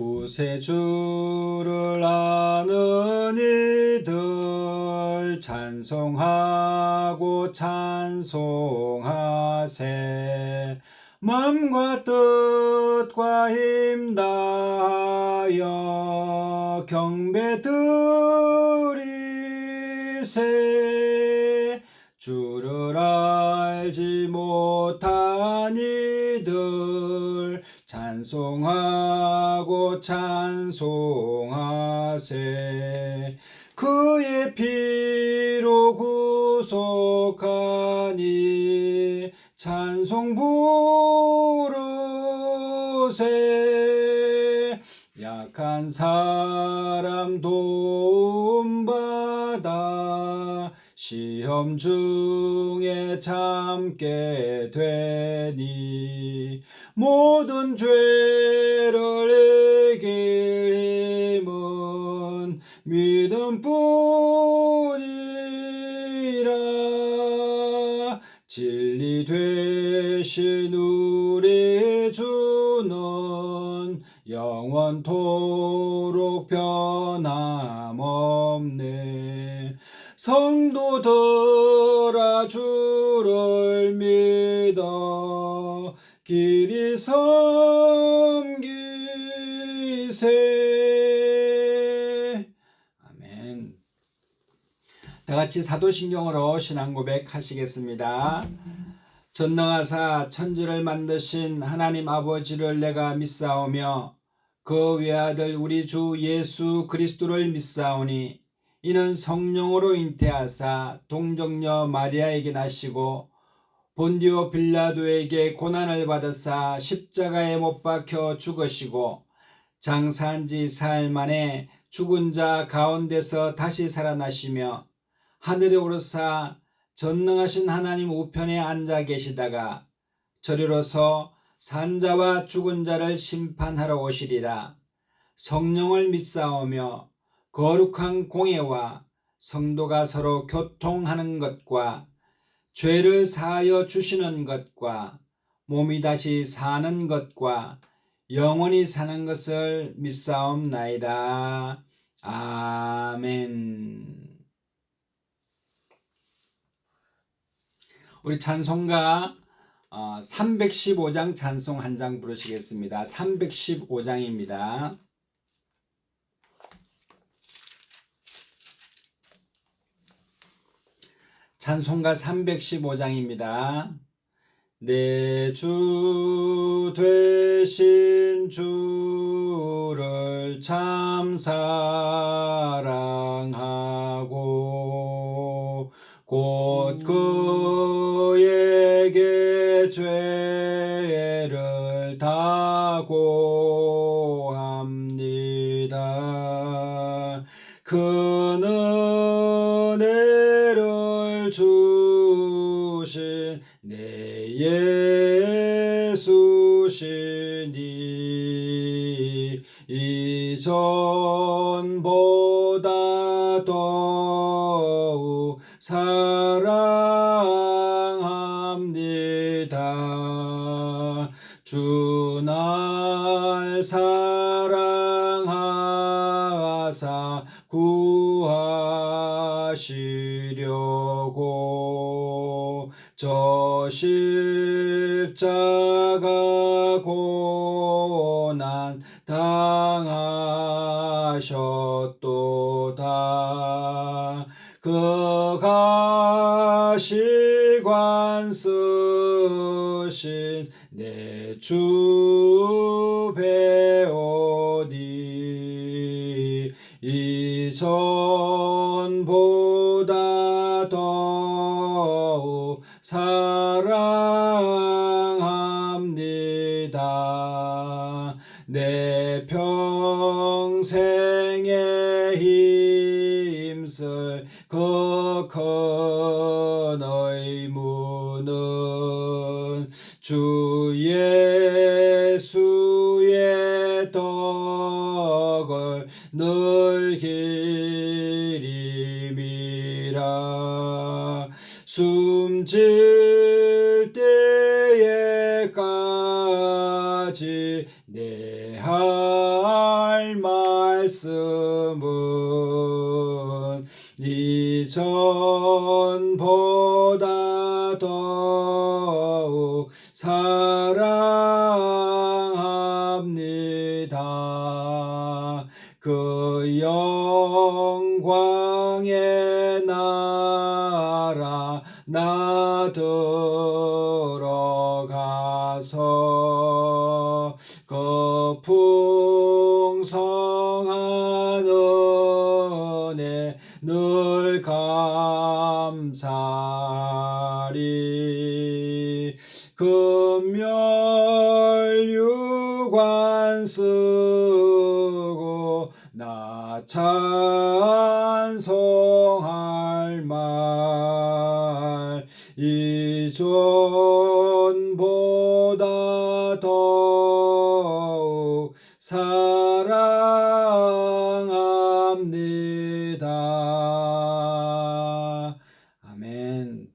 구세주를 아는 이들 찬송하고 찬송하세. 맘과 뜻과 힘 다하여 경배 드리세. 주를 알지 못한 이들 찬송하고 찬송하세. 그의 피로 구속하니 찬송 부르세. 약한 사람 도움받아 시험 중에 참게 되니 모든 죄를 이길 힘은 믿음뿐이라. 진리 되신 우리 주는 영원토록 변함없네. 성도들아 주를 믿어 길이 섬기세. 아멘. 다같이 사도신경으로 신앙고백 하시겠습니다. 전능하사 천지를 만드신 하나님 아버지를 내가 믿사오며 그 외아들 우리 주 예수 그리스도를 믿사오니 이는 성령으로 잉태하사 동정녀 마리아에게 나시고 본디오 빌라도에게 고난을 받으사 십자가에 못 박혀 죽으시고 장사한 지 사흘 만에 죽은 자 가운데서 다시 살아나시며 하늘에 오르사 전능하신 하나님 우편에 앉아 계시다가 저리로서 산자와 죽은 자를 심판하러 오시리라. 성령을 믿사오며 거룩한 공예와 성도가 서로 교통하는 것과 죄를 사하여 주시는 것과 몸이 다시 사는 것과 영원히 사는 것을 믿사옵나이다. 아멘. 우리 찬송가 315장 찬송 한 장 부르시겠습니다. 315장입니다. 찬송가 315장입니다. 내 주 되신 주를 참 사랑하고 곧 그에게 죄를 다 고합니다. 그는 은혜를 주신 내 예수시니 이전보다 더욱 사랑합니다. 주 날 사랑하사 구하시려고 저 십자가 고난 당하셨도다. 그 가시관 쓰신 내 주 배우니 이전보다 더욱 사랑합니다. 내 평생에 힘쓸 그 큰 의무는 주 예수의 덕을 늘 기림이라. 숨질 때에까지 내 할 말씀은 이전보다 더욱 사랑합니다. 그 영광의 나라 나 들어가서 그 풍성한 은혜 늘 감사리. 금멸유관 쓰고 나 찬송할 말 이전보다 더욱 사랑합니다. 아멘.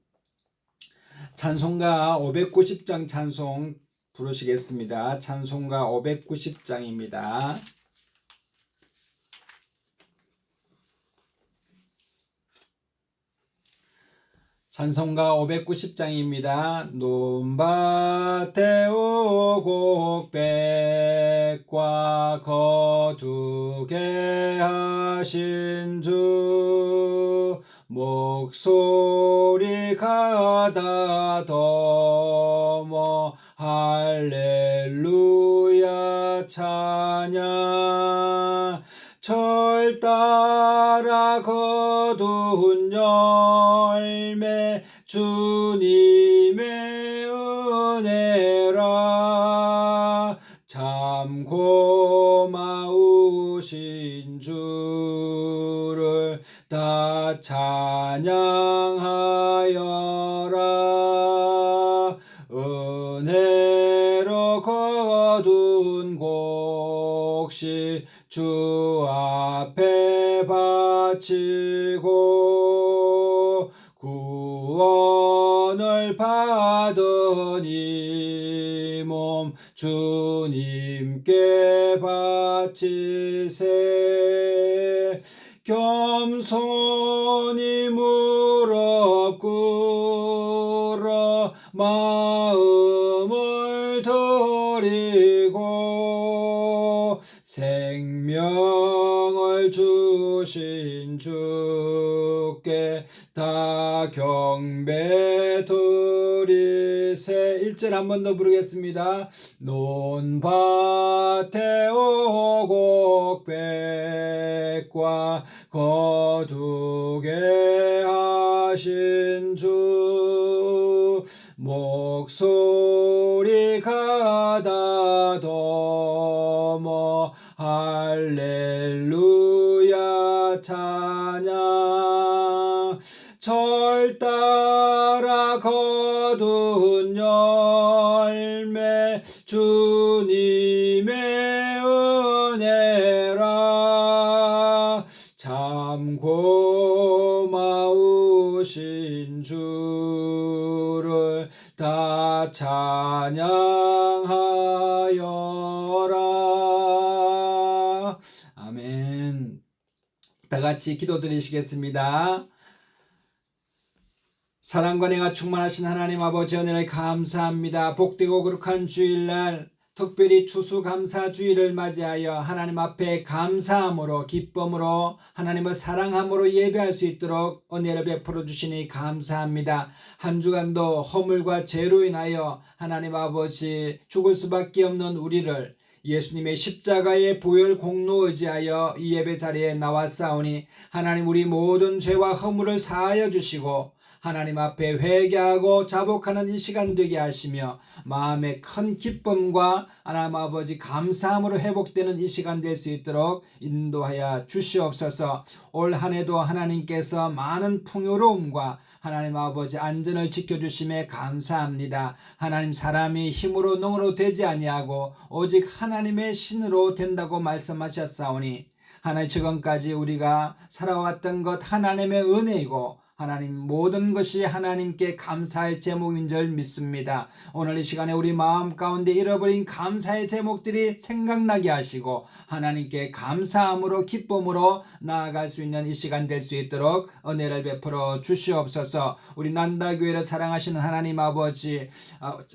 찬송가 590장 찬송 부르시겠습니다. 찬송가 590장입니다. 찬송가 590장입니다. 논밭에 오곡백과 거두게 하신 주 목소리 가다듬어 할렐루야 찬양. 철 따라 거둔 열매 주님의 은혜라. 참 고마우신 주를 다 찬양하여라. 은혜로 거둔 곡식 주 앞에 바치고 구원을 받은 이 몸 주님께 바치세. 겸손히 무릎 꿇어 마음을 드리고 생명을 주신 주께 다 경배 드리세. 1절 한 번 더 부르겠습니다. 논밭에 오곡백과 거두게 하신 주 목소리 가다듬어 할렐루야 찬양. 절 따라 거둔 열매 주님의 은혜라. 참 고마우신 주를 다 찬양하여라. 아멘. 다 같이 기도드리시겠습니다. 사랑과 은혜가 충만하신 하나님 아버지 은혜를 감사합니다. 복되고 거룩한 주일날 특별히 추수감사주일을 맞이하여 하나님 앞에 감사함으로 기쁨으로 하나님을 사랑함으로 예배할 수 있도록 은혜를 베풀어 주시니 감사합니다. 한 주간도 허물과 죄로 인하여 하나님 아버지 죽을 수밖에 없는 우리를 예수님의 십자가의 보혈 공로 의지하여 이 예배 자리에 나왔사오니 하나님 우리 모든 죄와 허물을 사하여 주시고 하나님 앞에 회개하고 자복하는 이 시간 되게 하시며 마음의 큰 기쁨과 하나님 아버지 감사함으로 회복되는 이 시간 될 수 있도록 인도하여 주시옵소서. 올 한 해도 하나님께서 많은 풍요로움과 하나님 아버지 안전을 지켜주심에 감사합니다. 하나님 사람이 힘으로 능으로 되지 아니하고 오직 하나님의 신으로 된다고 말씀하셨사오니 하나님 지금까지 우리가 살아왔던 것 하나님의 은혜이고 하나님 모든 것이 하나님께 감사할 제목인 줄 믿습니다. 오늘 이 시간에 우리 마음 가운데 잃어버린 감사의 제목들이 생각나게 하시고 하나님께 감사함으로 기쁨으로 나아갈 수 있는 이 시간 될 수 있도록 은혜를 베풀어 주시옵소서. 우리 난다교회를 사랑하시는 하나님 아버지,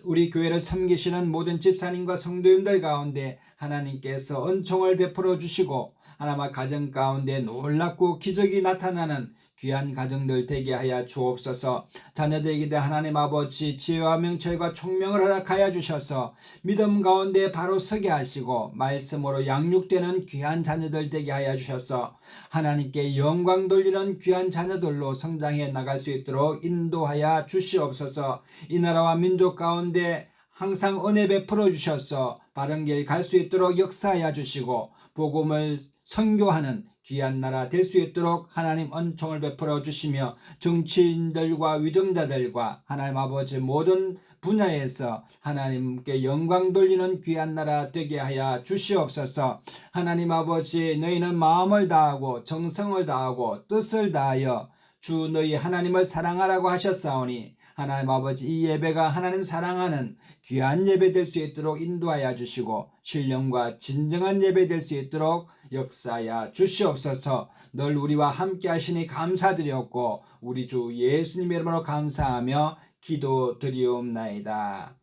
우리 교회를 섬기시는 모든 집사님과 성도님들 가운데 하나님께서 은총을 베풀어 주시고 하나님의 가정 가운데 놀랍고 기적이 나타나는 귀한 가정들 되게 하여 주옵소서. 자녀들에게 대해 하나님 아버지 지혜와 명철과 총명을 허락하여 주셔서 믿음 가운데 바로 서게 하시고 말씀으로 양육되는 귀한 자녀들 되게 하여 주셔서 하나님께 영광 돌리는 귀한 자녀들로 성장해 나갈 수 있도록 인도하여 주시옵소서. 이 나라와 민족 가운데 항상 은혜 베풀어 주셔서 바른 길 갈 수 있도록 역사하여 주시고 복음을 선교하는 귀한 나라 될 수 있도록 하나님 은총을 베풀어 주시며 정치인들과 위정자들과 하나님 아버지 모든 분야에서 하나님께 영광 돌리는 귀한 나라 되게 하여 주시옵소서. 하나님 아버지 너희는 마음을 다하고 정성을 다하고 뜻을 다하여 주 너희 하나님을 사랑하라고 하셨사오니 하나님 아버지 이 예배가 하나님 사랑하는 귀한 예배 될 수 있도록 인도하여 주시고 신령과 진정한 예배 될 수 있도록 역사하여 주시옵소서. 늘 우리와 함께 하시니 감사드렸고 우리 주 예수님의 이름으로 감사하며 기도드리옵나이다.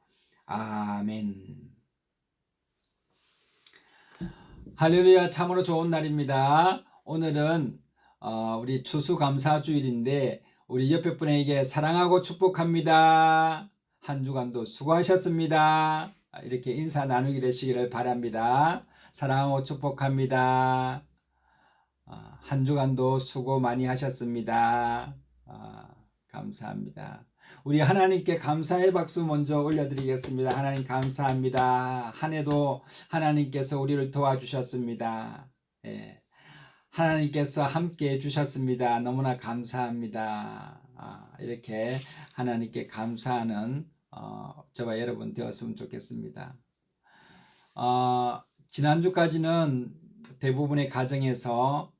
아멘. 할렐루야. 참으로 좋은 날입니다. 오늘은 우리 추수감사주일인데 우리 옆에 분에게 사랑하고 축복합니다. 한 주간도 수고하셨습니다. 이렇게 인사 나누게 되시기를 바랍니다. 사랑하고 축복합니다. 한 주간도 수고 많이 하셨습니다. 감사합니다. 우리 하나님께 감사의 박수 먼저 올려드리겠습니다. 하나님 감사합니다. 한 해도 하나님께서 우리를 도와주셨습니다. 예. 하나님께서 함께 해주셨습니다. 너무나 감사합니다. 이렇게 하나님께 감사하는 저와 여러분 되었으면 좋겠습니다. 지난주까지는 대부분의 가정에서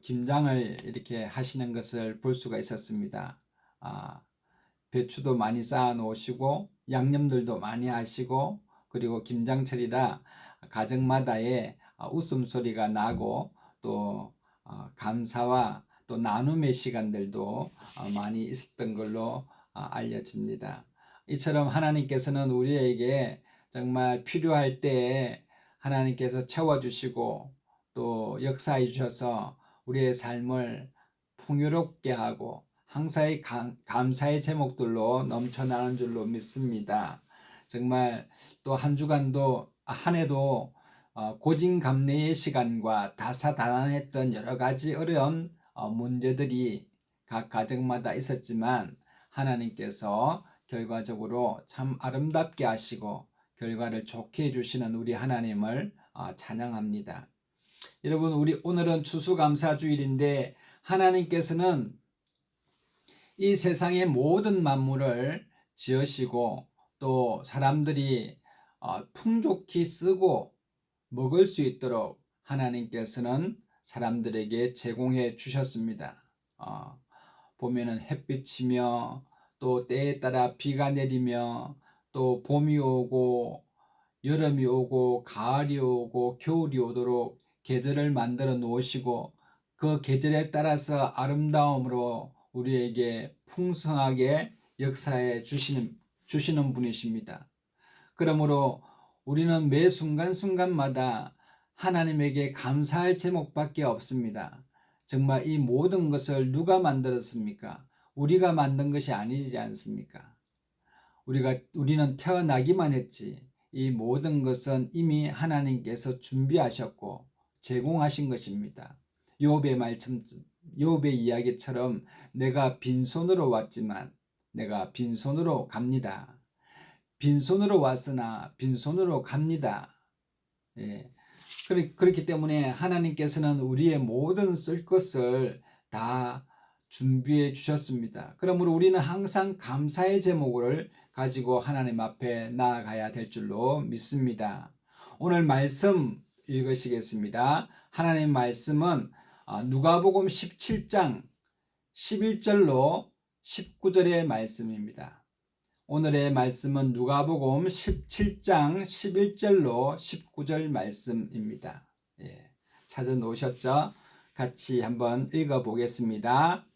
김장을 이렇게 하시는 것을 볼 수가 있었습니다. 배추도 많이 쌓아 놓으시고 양념들도 많이 하시고 그리고 김장철이라 가정마다의 웃음소리가 나고 또 감사와 또 나눔의 시간들도 많이 있었던 걸로 알려집니다. 이처럼 하나님께서는 우리에게 정말 필요할 때에 하나님께서 채워주시고 또 역사해 주셔서 우리의 삶을 풍요롭게 하고 항상 감사의 제목들로 넘쳐나는 줄로 믿습니다. 정말 또 한 주간도 한 해도 고진감래의 시간과 다사다난했던 여러 가지 어려운 문제들이 각 가정마다 있었지만 하나님께서 결과적으로 참 아름답게 하시고 결과를 좋게 해주시는 우리 하나님을 찬양합니다. 여러분 우리 오늘은 추수감사주일인데 하나님께서는 이 세상의 모든 만물을 지으시고 또 사람들이 풍족히 쓰고 먹을 수 있도록 하나님께서는 사람들에게 제공해 주셨습니다. 보면은 햇빛이며 또 때에 따라 비가 내리며 또 봄이 오고 여름이 오고 가을이 오고 겨울이 오도록 계절을 만들어 놓으시고 그 계절에 따라서 아름다움으로 우리에게 풍성하게 역사해 주시는 분이십니다. 그러므로 우리는 매 순간순간마다 하나님에게 감사할 제목밖에 없습니다. 정말 이 모든 것을 누가 만들었습니까? 우리가 만든 것이 아니지 않습니까? 우리는 태어나기만 했지 이 모든 것은 이미 하나님께서 준비하셨고 제공하신 것입니다. 욥의 이야기처럼 내가 빈손으로 왔지만 내가 빈손으로 갑니다. 빈손으로 왔으나 빈손으로 갑니다. 예. 그렇기 때문에 하나님께서는 우리의 모든 쓸 것을 다 준비해 주셨습니다. 그러므로 우리는 항상 감사의 제목을 가지고 하나님 앞에 나아가야 될 줄로 믿습니다. 오늘 말씀 읽으시겠습니다. 하나님 말씀은 누가복음 17장 11절로 19절의 말씀입니다. 오늘의 말씀은 누가복음 17장 11절로 19절 말씀입니다. 찾아 놓으셨죠? 같이 한번 읽어보겠습니다.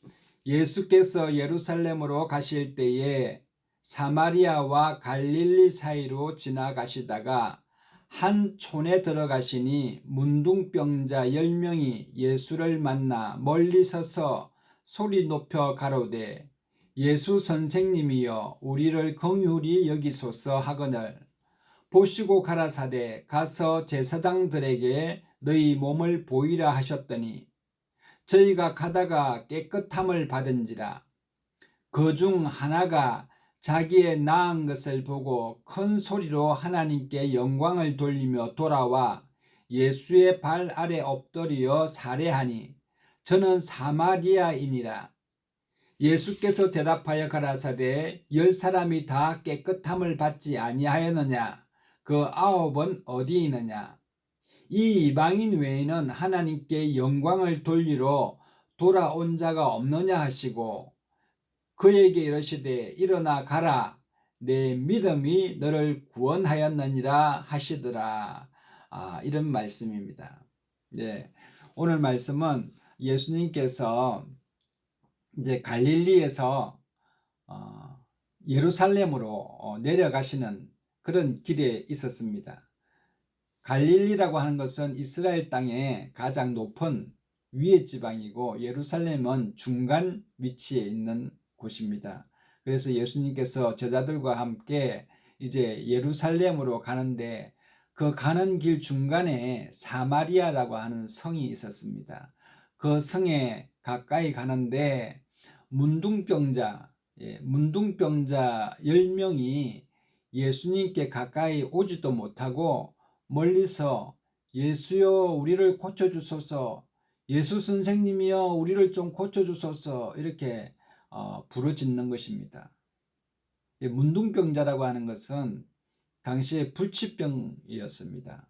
예수께서 예루살렘으로 가실 때에 사마리아와 갈릴리 사이로 지나가시다가 한 촌에 들어가시니 문둥병자 10명이 예수를 만나 멀리 서서 소리 높여 가로되 예수 선생님이여 우리를 긍휼히 여기소서 하거늘 보시고 가라사대 가서 제사장들에게 너희 몸을 보이라 하셨더니 저희가 가다가 깨끗함을 받은지라. 그 중 하나가 자기의 나은 것을 보고 큰 소리로 하나님께 영광을 돌리며 돌아와 예수의 발 아래 엎드려 살해하니 저는 사마리아인이라. 예수께서 대답하여 가라사대 10사람이 다 깨끗함을 받지 아니하였느냐? 그 9은 어디 있느냐? 이 이방인 외에는 하나님께 영광을 돌리러 돌아온 자가 없느냐 하시고 그에게 이르시되 일어나 가라 내 믿음이 너를 구원하였느니라 하시더라. 이런 말씀입니다. 오늘 말씀은 예수님께서 이제 갈릴리에서 예루살렘으로 내려가시는 그런 길에 있었습니다. 갈릴리라고 하는 것은 이스라엘 땅의 가장 높은 위의 지방이고 예루살렘은 중간 위치에 있는 곳입니다. 그래서 예수님께서 제자들과 함께 이제 예루살렘으로 가는데 그 가는 길 중간에 사마리아라고 하는 성이 있었습니다. 그 성에 가까이 가는데 문둥병자 10명이 예수님께 가까이 오지도 못하고 멀리서 예수여 우리를 고쳐주소서, 예수 선생님이여 우리를 좀 고쳐주소서 이렇게 부르짖는 것입니다. 문둥병자라고 하는 것은 당시에 불치병이었습니다.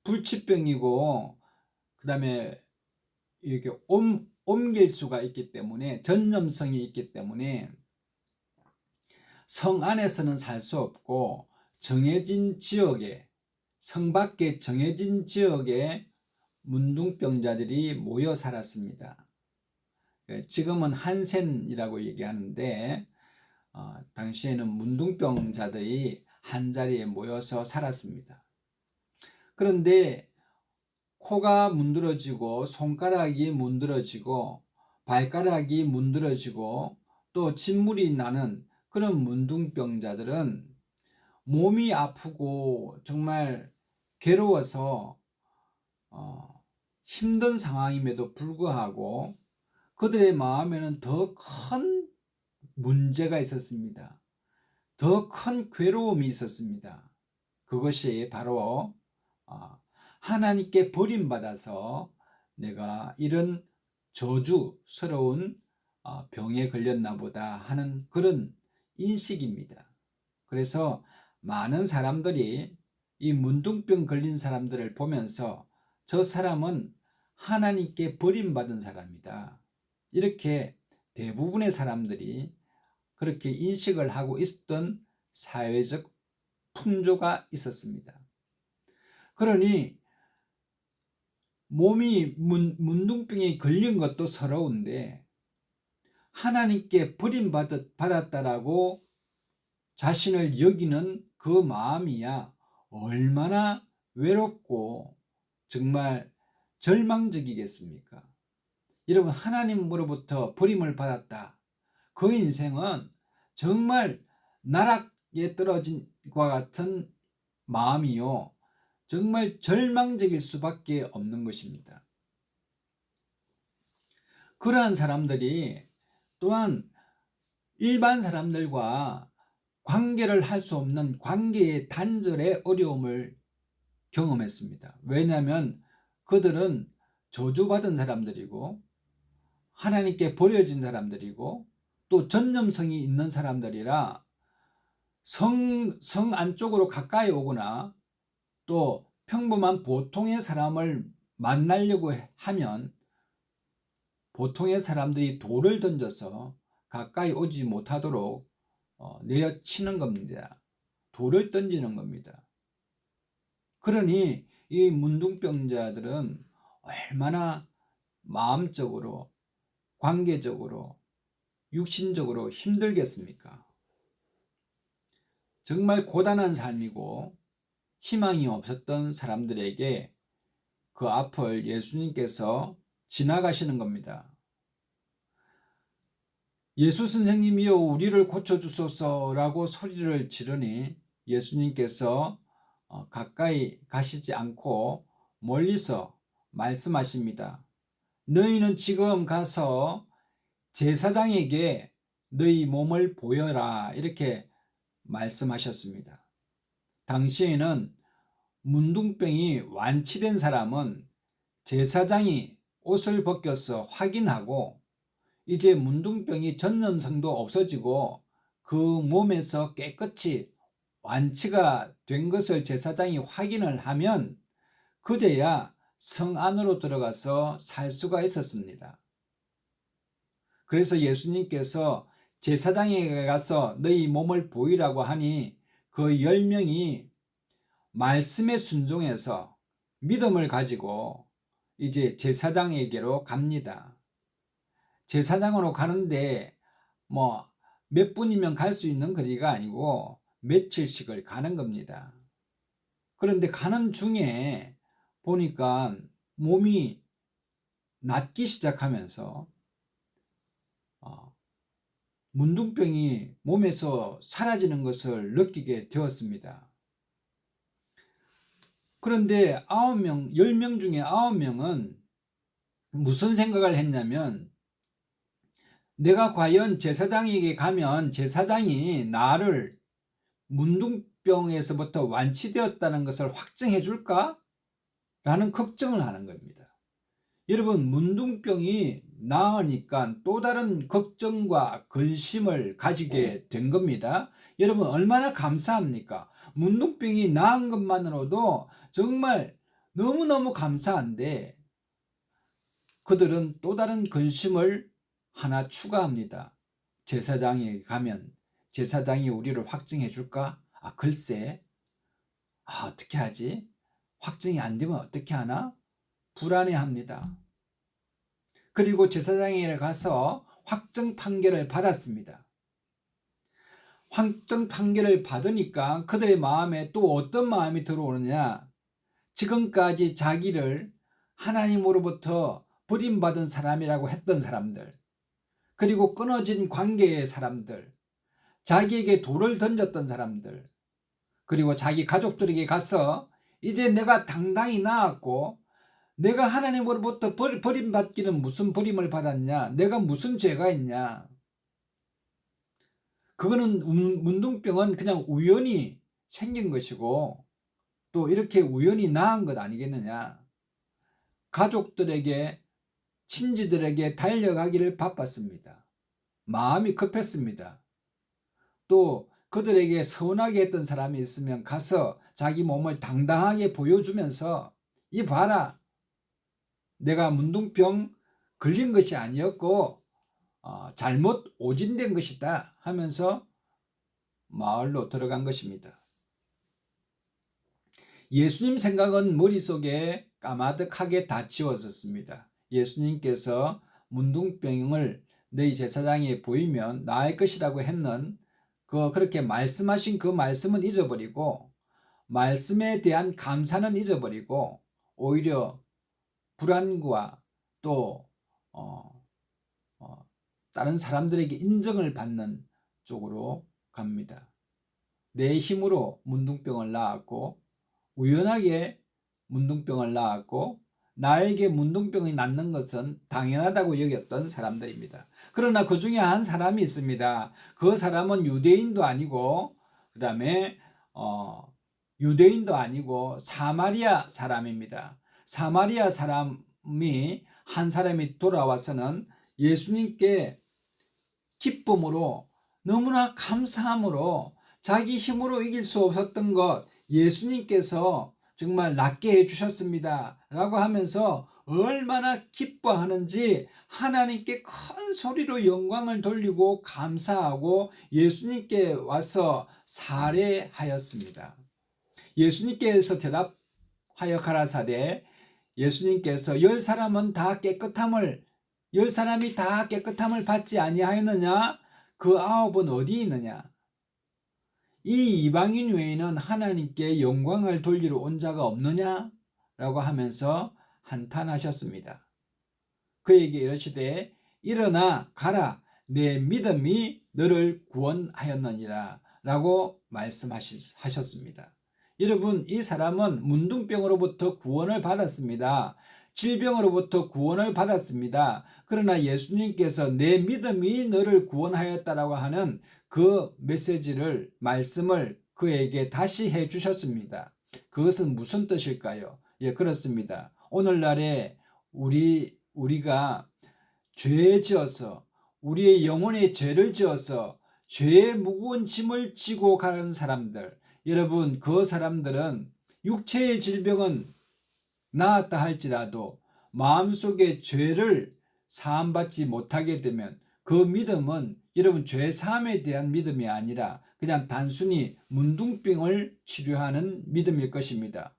불치병이고 그 다음에 이렇게 옮길 수가 있기 때문에 전염성이 있기 때문에 성 안에서는 살 수 없고 정해진 지역에 성 밖에 정해진 지역에 문둥병자들이 모여 살았습니다. 지금은 한센이라고 얘기하는데 당시에는 문둥병자들이 한자리에 모여서 살았습니다. 그런데 코가 문드러지고 손가락이 문드러지고 발가락이 문드러지고 또 진물이 나는 그런 문둥병자들은 몸이 아프고 정말 괴로워서 힘든 상황임에도 불구하고 그들의 마음에는 더 큰 문제가 있었습니다. 더 큰 괴로움이 있었습니다. 그것이 바로 하나님께 버림받아서 내가 이런 저주스러운 병에 걸렸나 보다 하는 그런 인식입니다. 그래서 많은 사람들이 이 문둥병 걸린 사람들을 보면서 저 사람은 하나님께 버림받은 사람이다. 이렇게 대부분의 사람들이 그렇게 인식을 하고 있었던 사회적 풍조가 있었습니다. 그러니 몸이 문둥병에 걸린 것도 서러운데 하나님께 버림받았다라고 자신을 여기는 그 마음이야 얼마나 외롭고 정말 절망적이겠습니까? 여러분, 하나님으로부터 버림을 받았다. 그 인생은 정말 나락에 떨어진 것과 같은 마음이요 정말 절망적일 수밖에 없는 것입니다. 그러한 사람들이 또한 일반 사람들과 관계를 할 수 없는 관계의 단절의 어려움을 경험했습니다. 왜냐하면 그들은 저주받은 사람들이고 하나님께 버려진 사람들이고 또 전염성이 있는 사람들이라 성 안쪽으로 가까이 오거나 또 평범한 보통의 사람을 만나려고 하면 보통의 사람들이 돌을 던져서 가까이 오지 못하도록 내려치는 겁니다. 돌을 던지는 겁니다. 그러니 이 문둥병자들은 얼마나 마음적으로, 관계적으로, 육신적으로 힘들겠습니까? 정말 고단한 삶이고 희망이 없었던 사람들에게 그 앞을 예수님께서 지나가시는 겁니다. 예수 선생님이여 우리를 고쳐주소서라고 소리를 지르니 예수님께서 가까이 가시지 않고 멀리서 말씀하십니다. 너희는 지금 가서 제사장에게 너희 몸을 보여라 이렇게 말씀하셨습니다. 당시에는 문둥병이 완치된 사람은 제사장이 옷을 벗겨서 확인하고 이제 문둥병이 전염성도 없어지고 그 몸에서 깨끗이 완치가 된 것을 제사장이 확인을 하면 그제야 성 안으로 들어가서 살 수가 있었습니다. 그래서 예수님께서 제사장에게 가서 너희 몸을 보이라고 하니 그 10명이 말씀에 순종해서 믿음을 가지고 이제 제사장에게로 갑니다. 제사장으로 가는데 뭐 몇 분이면 갈 수 있는 거리가 아니고 며칠씩을 가는 겁니다. 그런데 가는 중에 보니까 몸이 낫기 시작하면서 문둥병이 몸에서 사라지는 것을 느끼게 되었습니다. 그런데 10명 중에 9명은 무슨 생각을 했냐면 내가 과연 제사장에게 가면 제사장이 나를 문둥병에서부터 완치되었다는 것을 확증해 줄까? 라는 걱정을 하는 겁니다. 여러분, 문둥병이 나으니까 또 다른 걱정과 근심을 가지게 된 겁니다. 여러분, 얼마나 감사합니까? 문둥병이 나은 것만으로도 정말 너무너무 감사한데 그들은 또 다른 근심을 하나 추가합니다. 제사장에게 가면 제사장이 우리를 확증해 줄까? 글쎄. 어떻게 하지? 확증이 안 되면 어떻게 하나? 불안해합니다. 그리고 제사장에게 가서 확정 판결을 받았습니다. 확정 판결을 받으니까 그들의 마음에 또 어떤 마음이 들어오느냐? 지금까지 자기를 하나님으로부터 버림받은 사람이라고 했던 사람들, 그리고 끊어진 관계의 사람들, 자기에게 돌을 던졌던 사람들, 그리고 자기 가족들에게 가서 이제 내가 당당히 나았고 내가 하나님으로부터 버림받기는 무슨 버림을 받았냐? 내가 무슨 죄가 있냐? 그거는 문둥병은 그냥 우연히 생긴 것이고 또 이렇게 우연히 나은 것 아니겠느냐? 가족들에게, 친지들에게 달려가기를 바빴습니다. 마음이 급했습니다. 또 그들에게 서운하게 했던 사람이 있으면 가서 자기 몸을 당당하게 보여주면서 이 봐라, 내가 문둥병 걸린 것이 아니었고 잘못 오진된 것이다 하면서 마을로 들어간 것입니다. 예수님 생각은 머릿속에 까마득하게 다 지워졌습니다. 예수님께서 문둥병을 너희 제사장에 보이면 나을 것이라고 했는 그렇게 말씀하신 그 말씀은 잊어버리고 말씀에 대한 감사는 잊어버리고 오히려 불안과 또 다른 사람들에게 인정을 받는 쪽으로 갑니다. 내 힘으로 문둥병을 낳았고 우연하게 문둥병을 낳았고 나에게 문둥병이 낫는 것은 당연하다고 여겼던 사람들입니다. 그러나 그 중에 한 사람이 있습니다. 그 사람은 유대인도 아니고 그 다음에 유대인도 아니고 사마리아 사람입니다. 사마리아 사람이 한 사람이 돌아와서는 예수님께 기쁨으로 너무나 감사함으로 자기 힘으로 이길 수 없었던 것 예수님께서 정말 낫게 해주셨습니다 라고 하면서 얼마나 기뻐하는지 하나님께 큰 소리로 영광을 돌리고 감사하고 예수님께 와서 살해하였습니다. 예수님께서 대답하여 가라사대, 예수님께서 열 사람이 다 깨끗함을 받지 아니하였느냐? 그 아홉은 어디 있느냐? 이 이방인 외에는 하나님께 영광을 돌리러 온 자가 없느냐? 라고 하면서 한탄하셨습니다. 그에게 이르시되 일어나 가라, 내 믿음이 너를 구원하였느니라 라고 말씀하셨습니다. 여러분, 이 사람은 문둥병으로부터 구원을 받았습니다. 질병으로부터 구원을 받았습니다. 그러나 예수님께서 내 믿음이 너를 구원하였다라고 하는 그 메시지를, 말씀을 그에게 다시 해 주셨습니다. 그것은 무슨 뜻일까요? 예, 그렇습니다. 오늘날에 우리가 죄 지어서, 우리의 영혼에 죄를 지어서 죄의 무거운 짐을 지고 가는 사람들, 여러분, 그 사람들은 육체의 질병은 나았다 할지라도 마음속에 죄를 사함받지 못하게 되면 그 믿음은 여러분 죄 사함에 대한 믿음이 아니라 그냥 단순히 문둥병을 치료하는 믿음일 것입니다.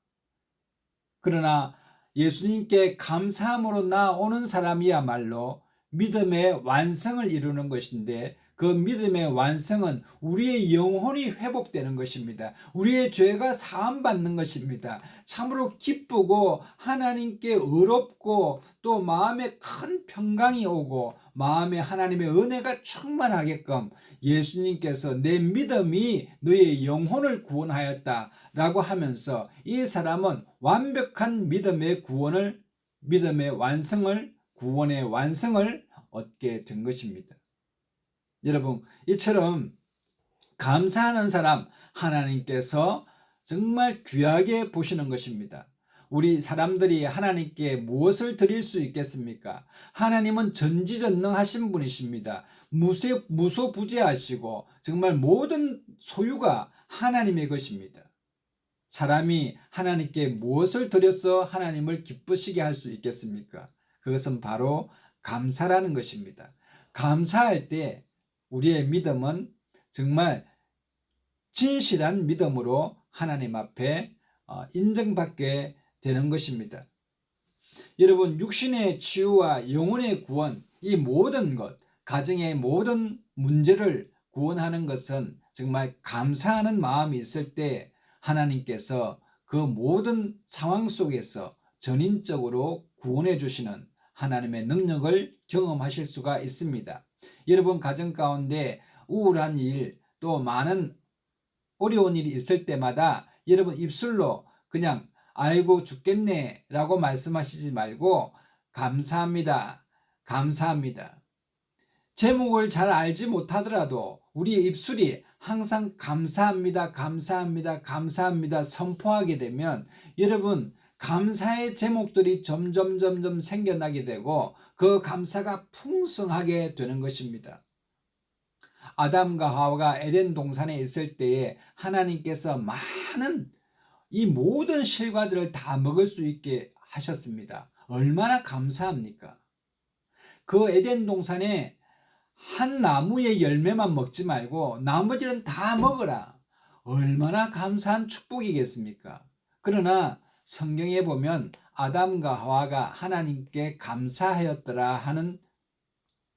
그러나 예수님께 감사함으로 나오는 사람이야말로 믿음의 완성을 이루는 것인데, 그 믿음의 완성은 우리의 영혼이 회복되는 것입니다. 우리의 죄가 사함받는 것입니다. 참으로 기쁘고 하나님께 의롭고 또 마음에 큰 평강이 오고 마음에 하나님의 은혜가 충만하게끔 예수님께서 내 믿음이 너의 영혼을 구원하였다 라고 하면서 이 사람은 완벽한 믿음의 구원의 완성을 얻게 된 것입니다. 여러분, 이처럼 감사하는 사람 하나님께서 정말 귀하게 보시는 것입니다. 우리 사람들이 하나님께 무엇을 드릴 수 있겠습니까? 하나님은 전지전능하신 분이십니다. 무소부재하시고 정말 모든 소유가 하나님의 것입니다. 사람이 하나님께 무엇을 드려서 하나님을 기쁘시게 할 수 있겠습니까? 그것은 바로 감사라는 것입니다. 감사할 때 우리의 믿음은 정말 진실한 믿음으로 하나님 앞에 인정받게 되는 것입니다. 여러분, 육신의 치유와 영혼의 구원, 이 모든 것, 가정의 모든 문제를 구원하는 것은 정말 감사하는 마음이 있을 때 하나님께서 그 모든 상황 속에서 전인적으로 구원해 주시는 하나님의 능력을 경험하실 수가 있습니다. 여러분, 가정 가운데 우울한 일, 또 많은 어려운 일이 있을 때마다 여러분 입술로 그냥 아이고 죽겠네 라고 말씀하시지 말고 감사합니다, 감사합니다. 제목을 잘 알지 못하더라도 우리의 입술이 항상 감사합니다, 감사합니다, 감사합니다 선포하게 되면 여러분 감사의 제목들이 점점 생겨나게 되고 그 감사가 풍성하게 되는 것입니다. 아담과 하와가 에덴 동산에 있을 때에 하나님께서 많은 이 모든 실과들을 다 먹을 수 있게 하셨습니다. 얼마나 감사합니까? 그 에덴 동산에 한 나무의 열매만 먹지 말고 나머지는 다 먹어라. 얼마나 감사한 축복이겠습니까? 그러나 성경에 보면 아담과 하와가 하나님께 감사하였더라 하는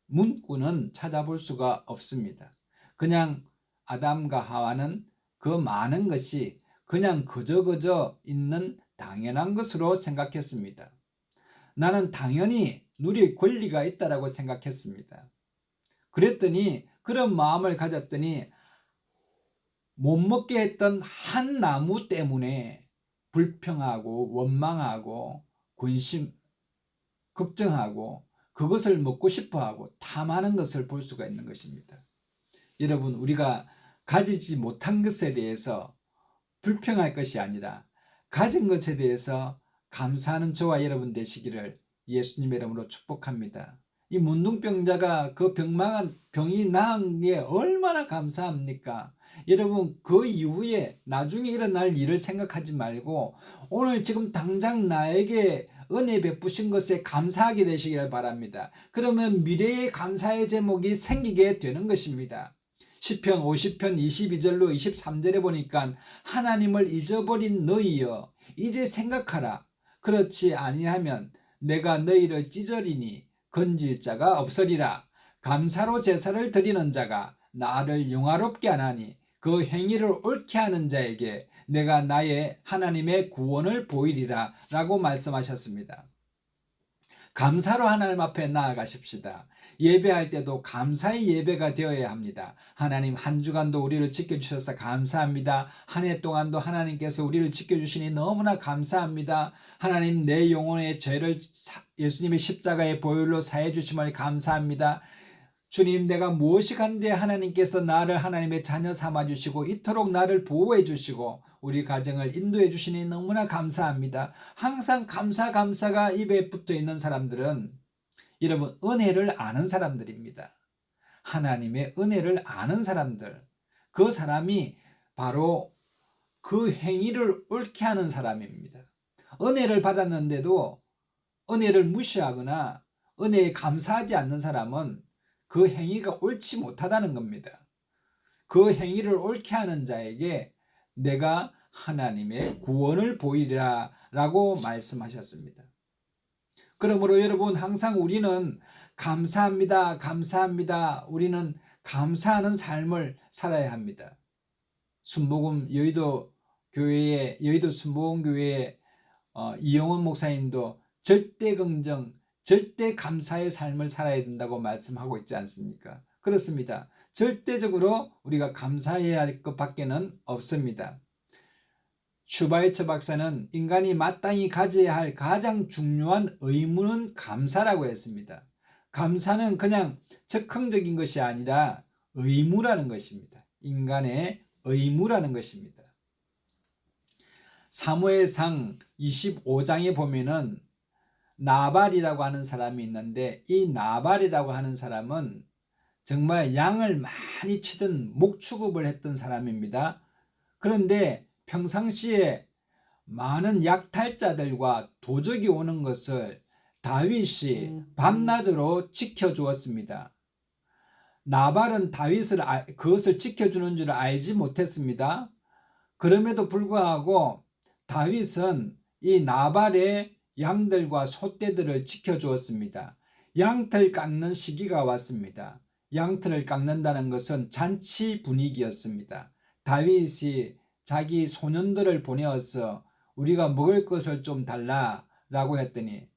문구는 찾아볼 수가 없습니다. 그냥 아담과 하와는 그 많은 것이 그냥 그저 있는 당연한 것으로 생각했습니다. 나는 당연히 누릴 권리가 있다라고 생각했습니다. 그랬더니 그런 마음을 가졌더니 못 먹게 했던 한 나무 때문에 불평하고 원망하고 근심, 걱정하고 그것을 먹고 싶어하고 탐하는 것을 볼 수가 있는 것입니다. 여러분, 우리가 가지지 못한 것에 대해서 불평할 것이 아니라 가진 것에 대해서 감사하는 저와 여러분 되시기를 예수님의 이름으로 축복합니다. 이 문둥병자가 그 병이 나은 게 얼마나 감사합니까? 여러분 그 이후에 나중에 일어날 일을 생각하지 말고 오늘 지금 당장 나에게 은혜 베푸신 것에 감사하게 되시기를 바랍니다. 그러면 미래의 감사의 제목이 생기게 되는 것입니다. 시편 50편 22절로 23절에 보니까 하나님을 잊어버린 너희여 이제 생각하라. 그렇지 아니하면 내가 너희를 찢으리니 건질 자가 없으리라. 감사로 제사를 드리는 자가 나를 영화롭게 하나니 그 행위를 옳게 하는 자에게 내가 나의 하나님의 구원을 보이리라 라고 말씀하셨습니다. 감사로 하나님 앞에 나아가십시다. 예배할 때도 감사의 예배가 되어야 합니다. 하나님 한 주간도 우리를 지켜주셔서 감사합니다. 한 해 동안도 하나님께서 우리를 지켜주시니 너무나 감사합니다. 하나님 내 영혼의 죄를 예수님의 십자가의 보혈로 사해 주심을 감사합니다. 주님 내가 무엇이 간데 하나님께서 나를 하나님의 자녀 삼아주시고 이토록 나를 보호해 주시고 우리 가정을 인도해 주시니 너무나 감사합니다. 항상 감사가 입에 붙어 있는 사람들은 여러분 은혜를 아는 사람들입니다. 하나님의 은혜를 아는 사람들, 그 사람이 바로 그 행위를 옳게 하는 사람입니다. 은혜를 받았는데도 은혜를 무시하거나 은혜에 감사하지 않는 사람은 그 행위가 옳지 못하다는 겁니다. 그 행위를 옳게 하는 자에게 내가 하나님의 구원을 보이리라 라고 말씀하셨습니다. 그러므로 여러분 항상 우리는 감사합니다. 우리는 감사하는 삶을 살아야 합니다. 순복음 여의도 순복음 교회의 이영원 목사님도 절대 긍정, 절대 감사의 삶을 살아야 된다고 말씀하고 있지 않습니까? 그렇습니다. 절대적으로 우리가 감사해야 할 것밖에는 없습니다. 슈바이처 박사는 인간이 마땅히 가져야 할 가장 중요한 의무는 감사라고 했습니다. 감사는 그냥 즉흥적인 것이 아니라 의무라는 것입니다. 인간의 의무라는 것입니다. 사무엘상 25장에 보면은 나발이라고 하는 사람이 있는데 이 나발이라고 하는 사람은 정말 양을 많이 치던 목축업을 했던 사람입니다. 그런데 평상시에 많은 약탈자들과 도적이 오는 것을 다윗이 밤낮으로 지켜주었습니다. 나발은 다윗을 그것을 지켜주는 줄 알지 못했습니다. 그럼에도 불구하고 다윗은 이 나발의 양들과 소떼들을 지켜주었습니다. 양털 깎는 시기가 왔습니다. 양털을 깎는다는 것은 잔치 분위기였습니다. 다윗이 자기 소년들을 보내어서 우리가 먹을 것을 좀 달라라고 했더니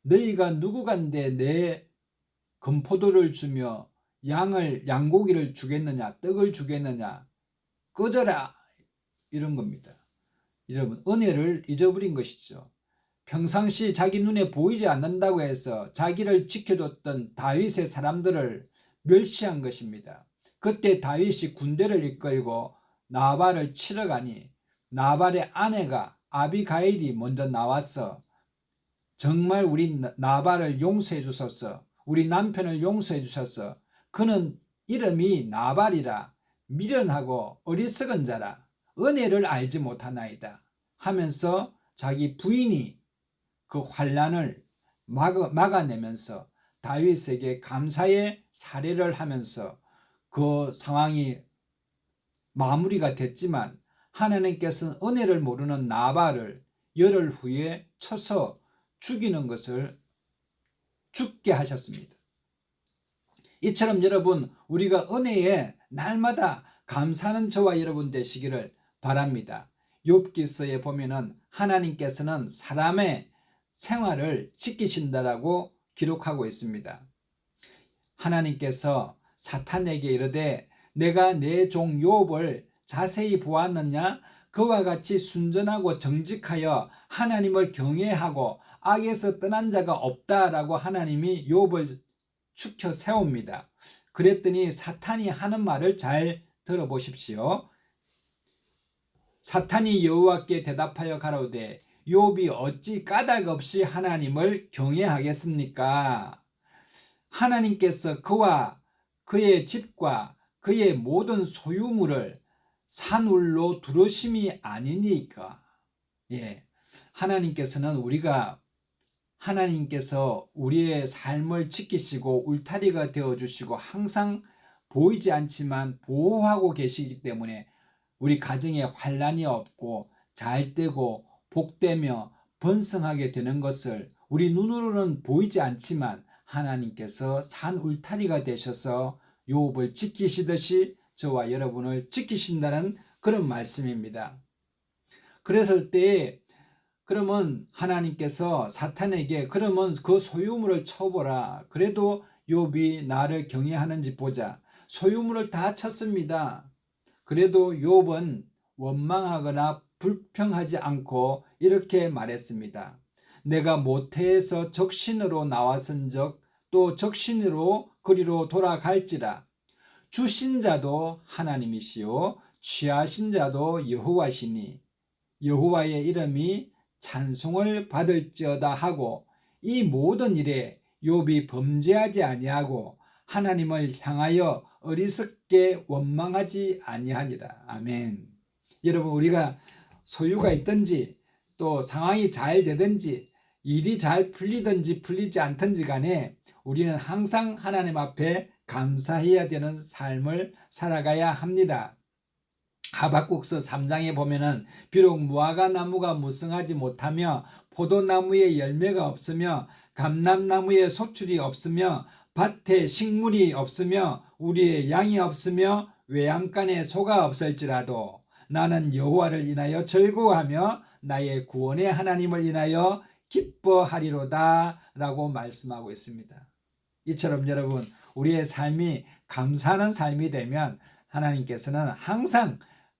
너희가 누구간데 내 건포도를 주며 양고기를 주겠느냐 떡을 주겠느냐 꺼져라 이런 겁니다. 여러분 은혜를 잊어버린 것이죠. 평상시 자기 눈에 보이지 않는다고 해서 자기를 지켜줬던 다윗의 사람들을 멸시한 것입니다. 그때 다윗이 군대를 이끌고 나발을 치러 가니 나발의 아내가 아비가일이 먼저 나와서 정말 우리 나발을 용서해 주소서, 우리 남편을 용서해 주셔서 그는 이름이 나발이라 미련하고 어리석은 자라 은혜를 알지 못하나이다 하면서 자기 부인이 그 환난을 막아내면서 다윗에게 감사의 사례를 하면서 그 상황이 마무리가 됐지만 하나님께서는 은혜를 모르는 나발을 열흘 후에 쳐서 죽이는 것을 죽게 하셨습니다. 이처럼 여러분 우리가 은혜에 날마다 감사하는 저와 여러분 되시기를 바랍니다. 욥기서에 보면은 하나님께서는 사람의 생활을 지키신다라고 기록하고 있습니다. 하나님께서 사탄에게 이르되 내가 내 종 욥을 자세히 보았느냐? 그와 같이 순전하고 정직하여 하나님을 경외하고 악에서 떠난 자가 없다라고 하나님이 욥을 축혀 세웁니다. 그랬더니 사탄이 하는 말을 잘 들어보십시오. 사탄이 여호와께 대답하여 가로되 욥이 어찌 까닭 없이 하나님을 경외하겠습니까? 하나님께서 그와 그의 집과 그의 모든 소유물을 산울로 두르심이 아니니까. 예. 하나님께서 우리의 삶을 지키시고 울타리가 되어주시고 항상 보이지 않지만 보호하고 계시기 때문에 우리 가정에 환난이 없고 잘되고 복되며 번성하게 되는 것을 우리 눈으로는 보이지 않지만 하나님께서 산 울타리가 되셔서 욥을 지키시듯이 저와 여러분을 지키신다는 그런 말씀입니다. 그랬을 때 그러면 하나님께서 사탄에게 그러면 그 소유물을 쳐보라. 그래도 욥이 나를 경외하는지 보자. 소유물을 다 쳤습니다. 그래도 욥은 원망하거나 불평하지 않고 이렇게 말했습니다. 내가 모태에서 적신으로 나왔은즉 또 적신으로 그리로 돌아갈지라. 주신 자도 하나님이시요 취하신 자도 여호와시니 여호와의 이름이 찬송을 받을지어다 하고 이 모든 일에 욥이 범죄하지 아니하고 하나님을 향하여 어리석게 원망하지 아니하니라. 아멘. 여러분, 우리가 소유가 있든지 또 상황이 잘 되든지 일이 잘 풀리든지 풀리지 않든지 간에 우리는 항상 하나님 앞에 감사해야 되는 삶을 살아가야 합니다. 하박국서 3장에 보면은 비록 무화과 나무가 무성하지 못하며 포도나무에 열매가 없으며 감람나무에 소출이 없으며 밭에 식물이 없으며 우리의 양이 없으며 외양간에 소가 없을지라도 나는 여호와를 인하여 즐거워하며 나의 구원의 하나님을 인하여 기뻐하리로다 라고 말씀하고 있습니다. 이처럼 여러분, 우리의 삶이 감사하는 삶이 되면 하나님께서는 항상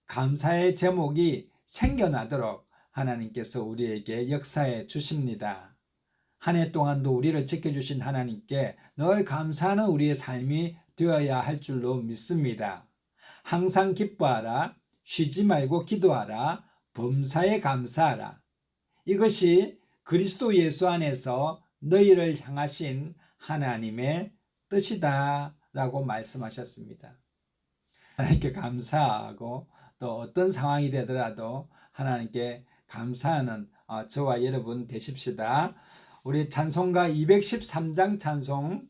감사의 제목이 생겨나도록 하나님께서 우리에게 역사해 주십니다. 한 해 동안도 우리를 지켜주신 하나님께 늘 감사하는 우리의 삶이 되어야 할 줄로 믿습니다. 항상 기뻐하라, 쉬지 말고 기도하라, 범사에 감사하라. 이것이 그리스도 예수 안에서 너희를 향하신 하나님의 뜻이다 라고 말씀하셨습니다. 하나님께 감사하고 또 어떤 상황이 되더라도 하나님께 감사하는 저와 여러분 되십시다. 우리 찬송가 213장 찬송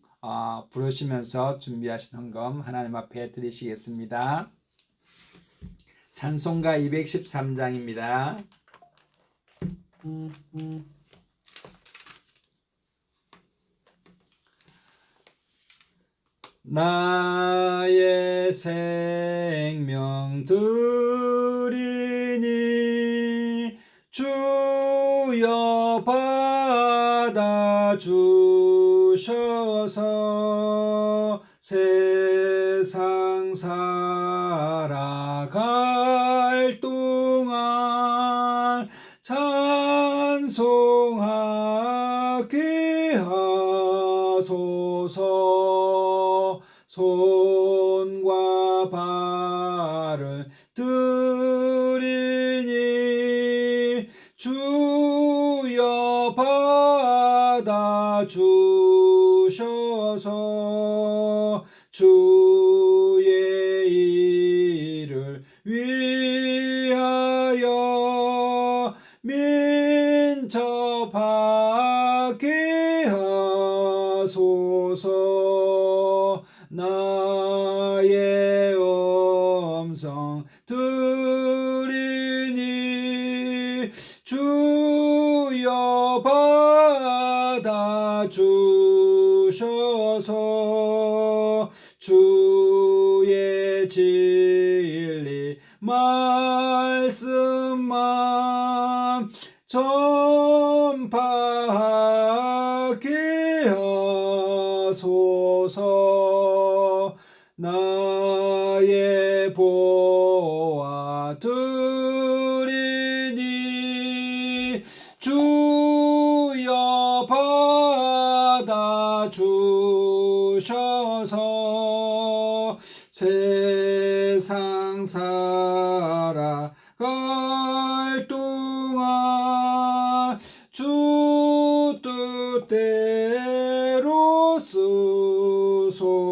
부르시면서 준비하신 헌금 하나님 앞에 드리시겠습니다. 찬송가 213장입니다. 나의 생명 드리니 주여 받아주셔서 세상 살아갈 동안 찬송하게 하소서. 손과 발을 드리니 주여 받아주셔서 주의 일을 위하여 민첩하게 하소서. 나의 음성 들으니 주여 받아주셔서 주의 진리 말씀만 전파하게 하소서. 나의 보아 드리니 주여 받아주셔서 세상 살아갈 동안 주 뜻대로 쓰소서.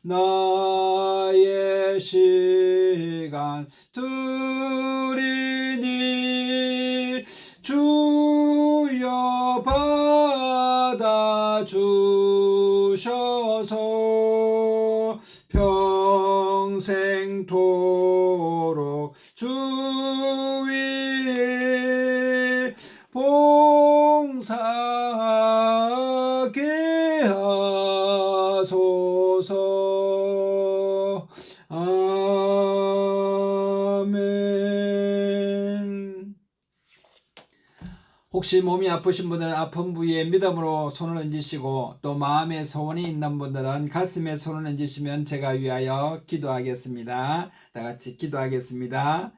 나의 신 드리니 주여 받아 주셔서 평생토록 주 위에 봉사하게 하소서. 아멘. 혹시 몸이 아프신 분들은 아픈 부위에 믿음으로 손을 얹으시고, 또 마음에 소원이 있는 분들은 가슴에 손을 얹으시면 제가 위하여 기도하겠습니다. 다 같이 기도하겠습니다.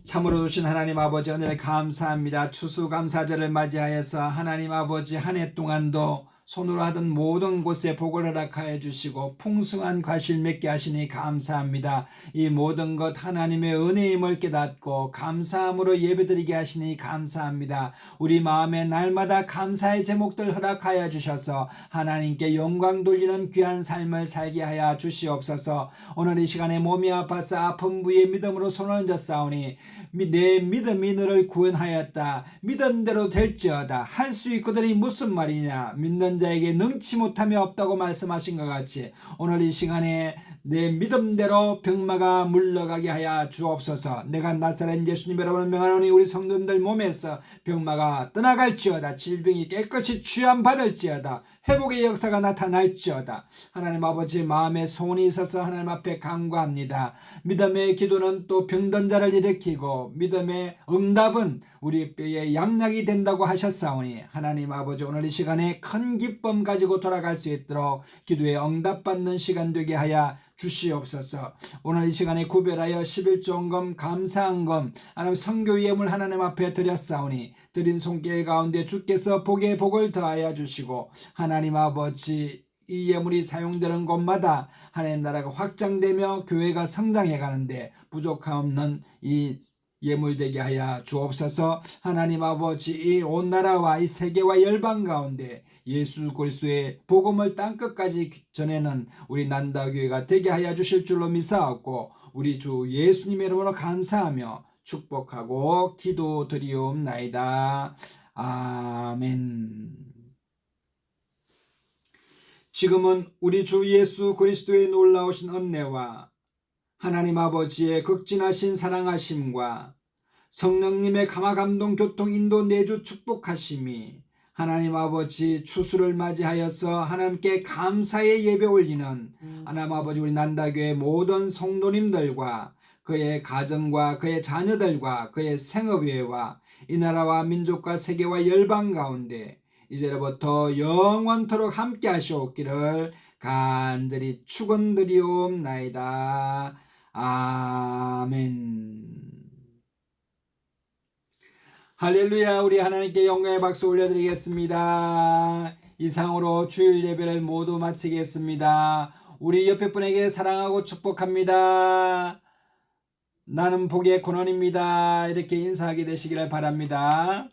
참으로 주신 하나님 아버지, 오늘 감사합니다. 추수감사절을 맞이하여서 하나님 아버지 한 해 동안도 손으로 하던 모든 곳에 복을 허락하여 주시고 풍성한 과실 맺게 하시니 감사합니다. 이 모든 것 하나님의 은혜임을 깨닫고 감사함으로 예배드리게 하시니 감사합니다. 우리 마음에 날마다 감사의 제목들 허락하여 주셔서 하나님께 영광 돌리는 귀한 삶을 살게 하여 주시옵소서. 오늘 이 시간에 몸이 아파서 아픈 부위에 믿음으로 손을 얹었사오니 내 믿음이 너를 구원하였다. 믿은 대로 될지어다. 할 수 있거든이 무슨 말이냐. 믿는 자에게 능치 못함이 없다고 말씀하신 것 같이 오늘 이 시간에 내 믿음대로 병마가 물러가게 하여 주옵소서. 내가 나사렛 예수님 여러분을 명하노니 우리 성도님들 몸에서 병마가 떠나갈지어다. 질병이 깨끗이 취함받을지어다. 회복의 역사가 나타날지어다. 하나님 아버지 마음에 소원이 있어서 하나님 앞에 간구합니다. 믿음의 기도는 또 병든 자를 일으키고 믿음의 응답은 우리 뼈에 양약이 된다고 하셨사오니 하나님 아버지 오늘 이 시간에 큰 기쁨 가지고 돌아갈 수 있도록 기도에 응답받는 시간 되게 하여 주시옵소서. 오늘 이 시간에 구별하여 11조원금 감사한금 하나님 선교 예물 하나님 앞에 드렸사오니 드린 손길 가운데 주께서 복에 복을 더하여 주시고 하나님 아버지 이 예물이 사용되는 곳마다 하나님 나라가 확장되며 교회가 성장해 가는데 부족함 없는 이 예물 되게 하여 주옵소서. 하나님 아버지 이 온 나라와 이 세계와 열방 가운데 예수 그리스도의 복음을 땅끝까지 전하는 우리 난다교회가 되게 하여 주실 줄로 믿사옵고 우리 주 예수님의 이름으로 감사하며 축복하고 기도드리옵나이다. 아멘. 지금은 우리 주 예수 그리스도의 놀라우신 은혜와 하나님 아버지의 극진하신 사랑하심과 성령님의 감화감동 교통 인도 내주 축복하심이 하나님 아버지 추수를 맞이하여서 하나님께 감사의 예배 올리는 하나님 아버지 우리 난다교회 모든 성도님들과 그의 가정과 그의 자녀들과 그의 생업회와 이 나라와 민족과 세계와 열방 가운데 이제로부터 영원토록 함께 하시옵기를 간절히 축원드리옵나이다. 아멘. 할렐루야. 우리 하나님께 영광의 박수 올려드리겠습니다. 이상으로 주일 예배를 모두 마치겠습니다. 우리 옆에 분에게 사랑하고 축복합니다. 나는 복의 근원입니다. 이렇게 인사하게 되시기를 바랍니다.